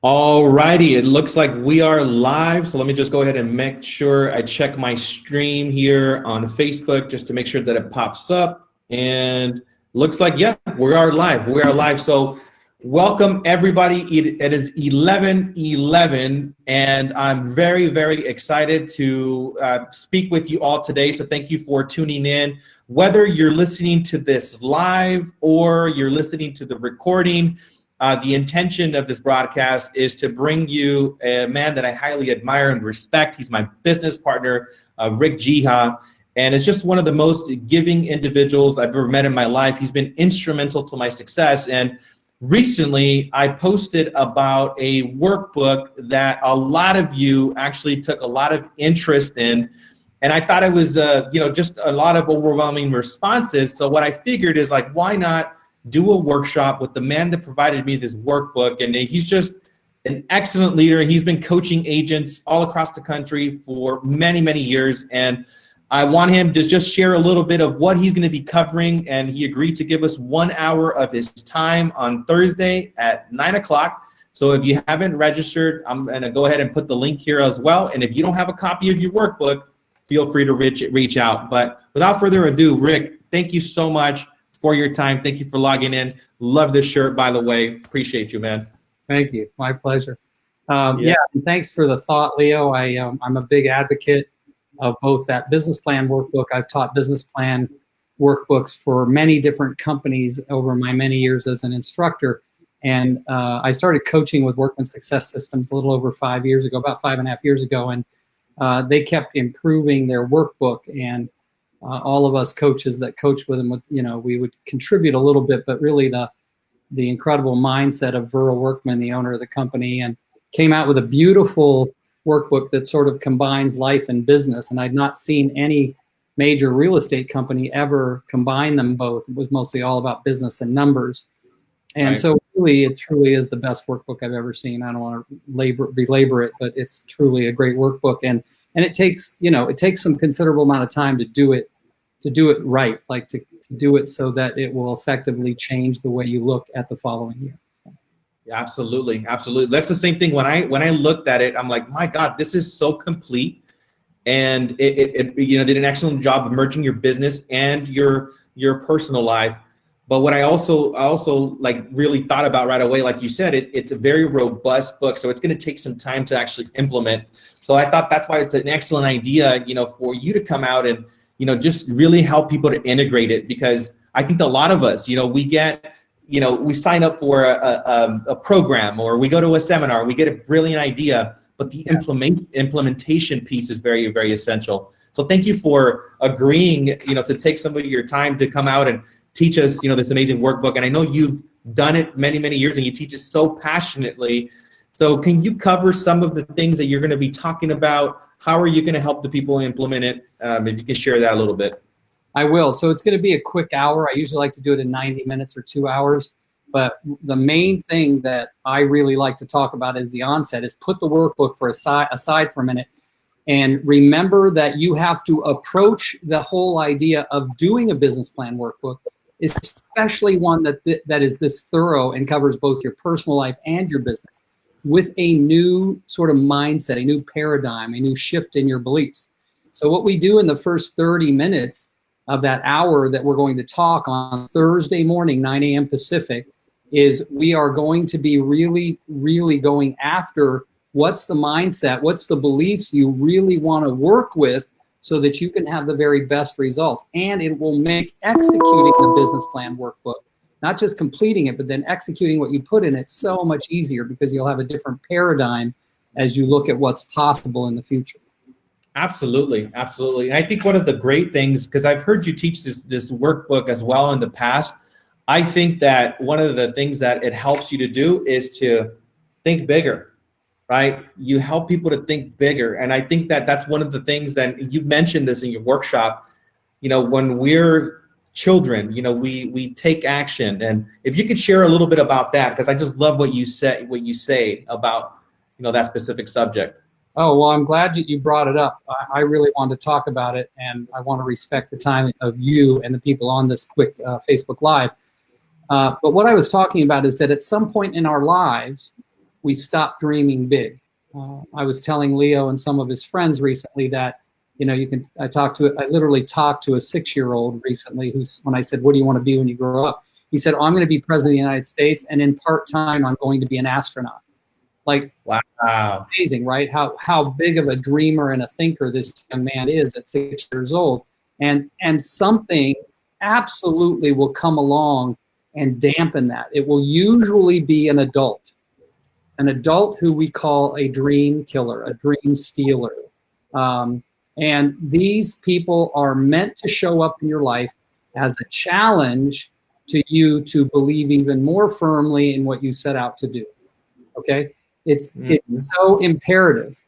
All righty, it looks like we are live. So let me just go ahead and make sure I check my stream here on Facebook just to make sure that it pops up. And looks like, yeah, we are live. We are live. So welcome everybody. It is 11:11, and I'm very, very excited to speak with you all today. So thank you for tuning in. Whether you're listening to this live or you're listening to the recording, the intention of this broadcast is to bring you a man that I highly admire and respect. He's my business partner, Rick Geha, and is just one of the most giving individuals I've ever met in my life. He's been instrumental to my success. And recently, I posted about a workbook that a lot of you actually took a lot of interest in. And I thought it was, just a lot of overwhelming responses. So what I figured is like, why not do a workshop with the man that provided me this workbook? And he's just an excellent leader. He's been coaching agents all across the country for many, many years. And I want him to just share a little bit of what he's going to be covering. And he agreed to give us 1 hour of his time on Thursday at 9 o'clock. So if you haven't registered, I'm going to go ahead and put the link here as well. And if you don't have a copy of your workbook, feel free to reach out. But without further ado, Rick, thank you so much for your time. Thank you for logging in. Love this shirt, by the way. Appreciate you, man. Thank you. My pleasure. And thanks for the thought, Leo. I'm a big advocate of both that business plan workbook. I've taught business plan workbooks for many different companies over my many years as an instructor. And I started coaching with Workman Success Systems a little over 5 years ago, about 5.5 years ago. And they kept improving their workbook, and all of us coaches that coach with them, we would contribute a little bit, but really the incredible mindset of Viral Workman, the owner of the company, and came out with a beautiful workbook that sort of combines life and business. And I'd not seen any major real estate company ever combine them both. It was mostly all about business and numbers. And right. So really, it truly is the best workbook I've ever seen. I don't want to belabor it, but it's truly a great workbook. And it takes, it takes some considerable amount of time to do it right, like to do it so that it will effectively change the way you look at the following year. So. Yeah, absolutely. That's the same thing. When I looked at it, I'm like, my God, this is so complete. And it did an excellent job of merging your business and your personal life. But what I also like really thought about right away, like you said, it's a very robust book, so it's going to take some time to actually implement. So I thought that's why it's an excellent idea, for you to come out and, just really help people to integrate it, because I think that a lot of us, we get, we sign up for a program, or we go to a seminar, we get a brilliant idea, but the implementation piece is very, very essential. So thank you for agreeing, to take some of your time to come out and teach us, this amazing workbook. And I know you've done it many, many years, and you teach it so passionately. So can you cover some of the things that you're going to be talking about? How are you going to help the people implement it? If you can share that a little bit. I will. So it's going to be a quick hour. I usually like to do it in 90 minutes or 2 hours. But the main thing that I really like to talk about is the onset, is put the workbook aside for a minute. And remember that you have to approach the whole idea of doing a business plan workbook, especially one that is this thorough and covers both your personal life and your business, with a new sort of mindset, a new paradigm, a new shift in your beliefs. So what we do in the first 30 minutes of that hour that we're going to talk on Thursday morning, 9 a.m. Pacific, is we are going to be really, really going after what's the mindset, what's the beliefs you really want to work with, so that you can have the very best results. And it will make executing the business plan workbook, not just completing it, but then executing what you put in it, so much easier, because you'll have a different paradigm as you look at what's possible in the future. Absolutely. And I think one of the great things, because I've heard you teach this workbook as well in the past, I think that one of the things that it helps you to do is to think bigger. Right? You help people to think bigger. And I think that that's one of the things that you mentioned this in your workshop, when we're children, we take action. And if you could share a little bit about that, because I just love what you say about, that specific subject. Oh, well, I'm glad you brought it up. I really wanted to talk about it, and I want to respect the time of you and the people on this quick Facebook Live. But what I was talking about is that at some point in our lives, we stop dreaming big. I was telling Leo and some of his friends recently that, I literally talked to a 6-year-old recently when I said, what do you want to be when you grow up? He said, I'm going to be president of the United States, and in part-time, I'm going to be an astronaut. Like, wow, amazing, right? How big of a dreamer and a thinker this young man is at 6 years old. And something absolutely will come along and dampen that. It will usually be an adult who we call a dream killer, a dream stealer. And these people are meant to show up in your life as a challenge to you to believe even more firmly in what you set out to do. Okay? It's so imperative.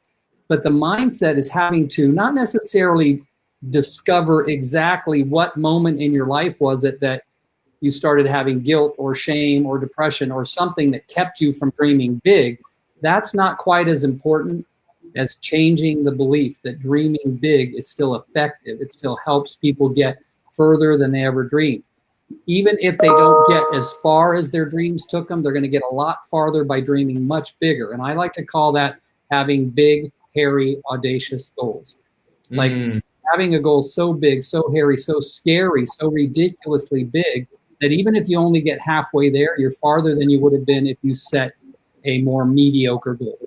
But the mindset is having to not necessarily discover exactly what moment in your life was it that you started having guilt or shame or depression or something that kept you from dreaming big. That's not quite as important as changing the belief that dreaming big is still effective. It still helps people get further than they ever dreamed. Even if they don't get as far as their dreams took them, they're going to get a lot farther by dreaming much bigger. And I like to call that having big, hairy, audacious goals. Like having a goal so big, so hairy, so scary, so ridiculously big that even if you only get halfway there, you're farther than you would have been if you set a more mediocre goal.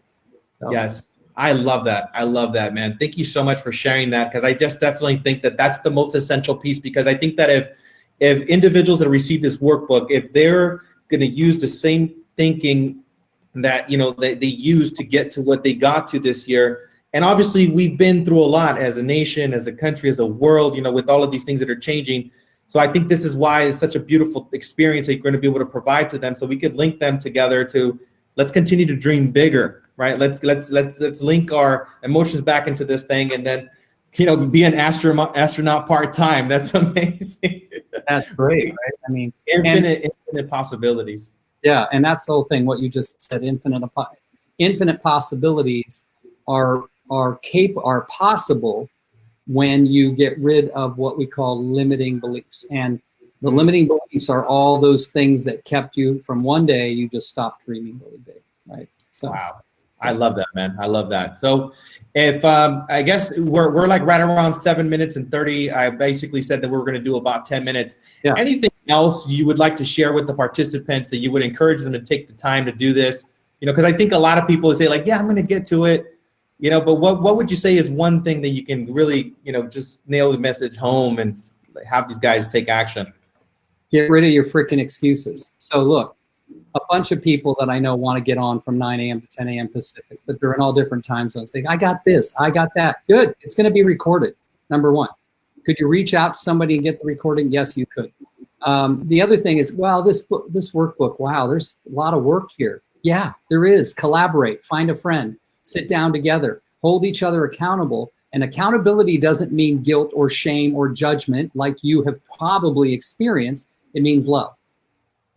So. Yes. I love that. I love that, man. Thank you so much for sharing that, because I just definitely think that that's the most essential piece, because I think that if individuals that receive this workbook, if they're going to use the same thinking that, they used to get to what they got to this year, and obviously we've been through a lot as a nation, as a country, as a world, with all of these things that are changing. So I think this is why it's such a beautiful experience that you're going to be able to provide to them, so we could link them together to let's continue to dream bigger. Right. Let's link our emotions back into this thing, and then, be an astronaut part-time. That's amazing. That's great. Right? I mean, infinite possibilities. Yeah. And that's the whole thing. What you just said, infinite possibilities are possible when you get rid of what we call limiting beliefs. And the limiting beliefs are all those things that kept you from one day, you just stopped dreaming really big. Right. So. Wow. I love that, man. I love that. So if I guess we're like right around 7 minutes and 30, I basically said that we were going to do about 10 minutes. Yeah. Anything else you would like to share with the participants that you would encourage them to take the time to do this? Because I think a lot of people would say like, yeah, I'm going to get to it, but what would you say is one thing that you can really, just nail the message home and have these guys take action? Get rid of your freaking excuses. So look, a bunch of people that I know want to get on from 9 a.m. to 10 a.m. Pacific, but they're in all different time zones. They I got this, I got that. Good. It's going to be recorded. Number one. Could you reach out to somebody and get the recording? Yes, you could. The other thing is, wow, this workbook, wow, there's a lot of work here. Yeah, there is. Collaborate. Find a friend. Sit down together. Hold each other accountable. And accountability doesn't mean guilt or shame or judgment like you have probably experienced. It means love.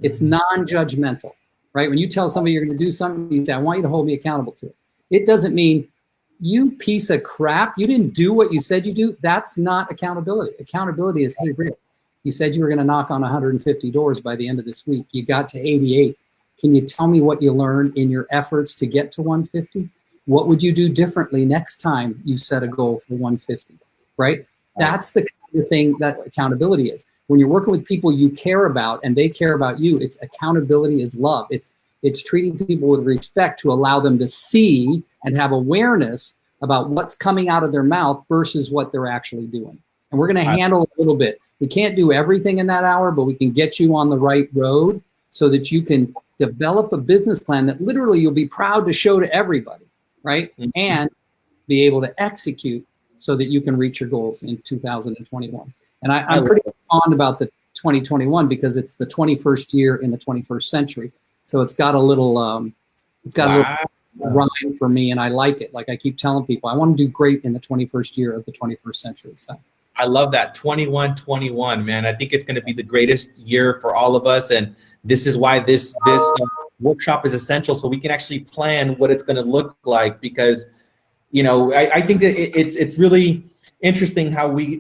It's non-judgmental, right? When you tell somebody you're going to do something, you say, I want you to hold me accountable to it. It doesn't mean, you piece of crap, you didn't do what you said you do. That's not accountability. Accountability is, hey, Rick, you said you were going to knock on 150 doors by the end of this week. You got to 88. Can you tell me what you learned in your efforts to get to 150? What would you do differently next time you set a goal for 150, right? That's the kind of thing that accountability is. When you're working with people you care about and they care about you, it's accountability is love. It's treating people with respect to allow them to see and have awareness about what's coming out of their mouth versus what they're actually doing. And we're going to handle a little bit. We can't do everything in that hour, but we can get you on the right road so that you can develop a business plan that literally you'll be proud to show to everybody, right? Mm-hmm. And be able to execute so that you can reach your goals in 2021. And I'm pretty fond about the 2021 because it's the 21st year in the 21st century. So it's got a little, a little rhyme for me, and I like it. Like I keep telling people, I want to do great in the 21st year of the 21st century. So I love that 21, man. I think it's going to be the greatest year for all of us, and this is why this workshop is essential, so we can actually plan what it's going to look like. Because, I think that it's really interesting how we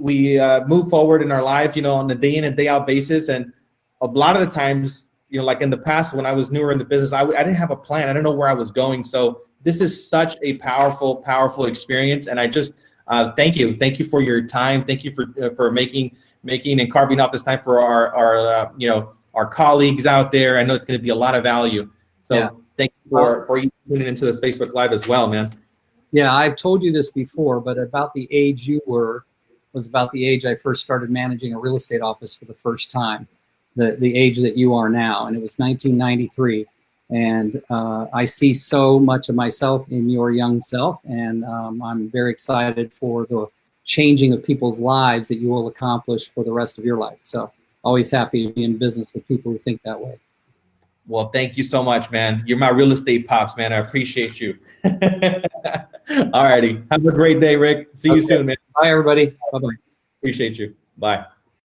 move forward in our lives, on a day in and day out basis, and a lot of the times like in the past when I was newer in the business, I didn't have a plan. I didn't know where I was going. So this is such a powerful experience. And I just thank you for your time. Thank you for making and carving out this time for our colleagues out there. I know it's going to be a lot of value. So thank you for you tuning into this Facebook Live as well, man. Yeah, I've told you this before, but about the age you were was about the age I first started managing a real estate office for the first time, the age that you are now. And it was 1993. And I see so much of myself in your young self. And I'm very excited for the changing of people's lives that you will accomplish for the rest of your life. So always happy to be in business with people who think that way. Well, thank you so much, man. You're my real estate pops, man. I appreciate you. All righty. Have a great day, Rick. See you soon, man. Bye, everybody. Bye-bye. Appreciate you. Bye.